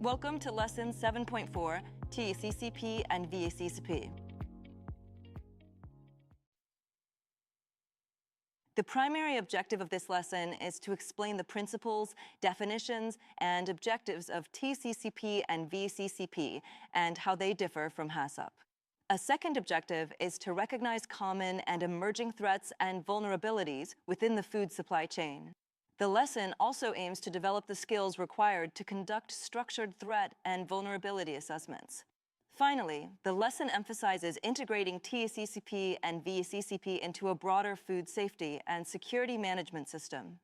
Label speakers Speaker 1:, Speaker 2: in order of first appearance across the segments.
Speaker 1: Welcome to Lesson 7.4, TACCP and VACCP. The primary objective of this lesson is to explain the principles, definitions, and objectives of TACCP and VACCP and how they differ from HACCP. A second objective is to recognize common and emerging threats and vulnerabilities within the food supply chain. The lesson also aims to develop the skills required to conduct structured threat and vulnerability assessments. Finally, the lesson emphasizes integrating TACCP and VACCP into a broader food safety and security management system.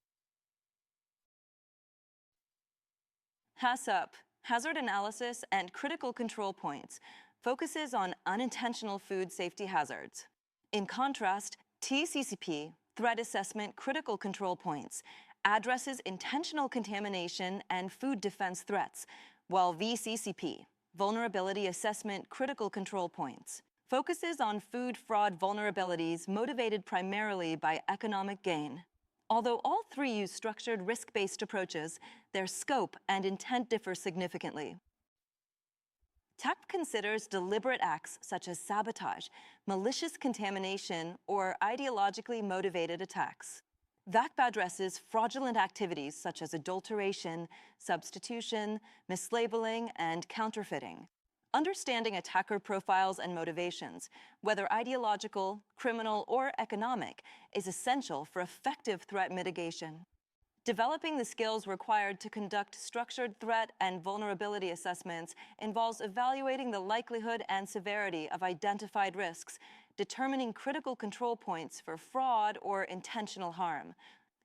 Speaker 1: HACCP, Hazard Analysis and Critical Control Points, focuses on unintentional food safety hazards. In contrast, TACCP, Threat Assessment Critical Control Points, addresses intentional contamination and food defense threats, while VACCP, Vulnerability Assessment Critical Control Points, focuses on food fraud vulnerabilities motivated primarily by economic gain. Although all three use structured risk-based approaches, their scope and intent differ significantly. TACCP considers deliberate acts such as sabotage, malicious contamination, or ideologically motivated attacks. VACCP addresses fraudulent activities such as adulteration, substitution, mislabeling, and counterfeiting. Understanding attacker profiles and motivations, whether ideological, criminal, or economic, is essential for effective threat mitigation. Developing the skills required to conduct structured threat and vulnerability assessments involves evaluating the likelihood and severity of identified risks, determining critical control points for fraud or intentional harm,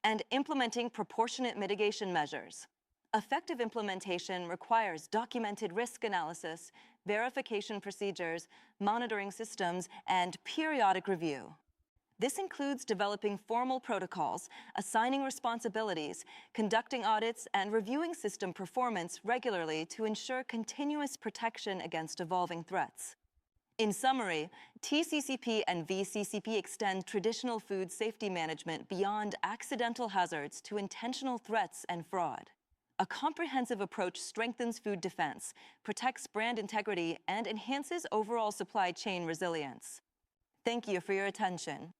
Speaker 1: and implementing proportionate mitigation measures. Effective implementation requires documented risk analysis, verification procedures, monitoring systems, and periodic review. This includes developing formal protocols, assigning responsibilities, conducting audits, and reviewing system performance regularly to ensure continuous protection against evolving threats. In summary, TACCP and VACCP extend traditional food safety management beyond accidental hazards to intentional threats and fraud. A comprehensive approach strengthens food defense, protects brand integrity, and enhances overall supply chain resilience. Thank you for your attention.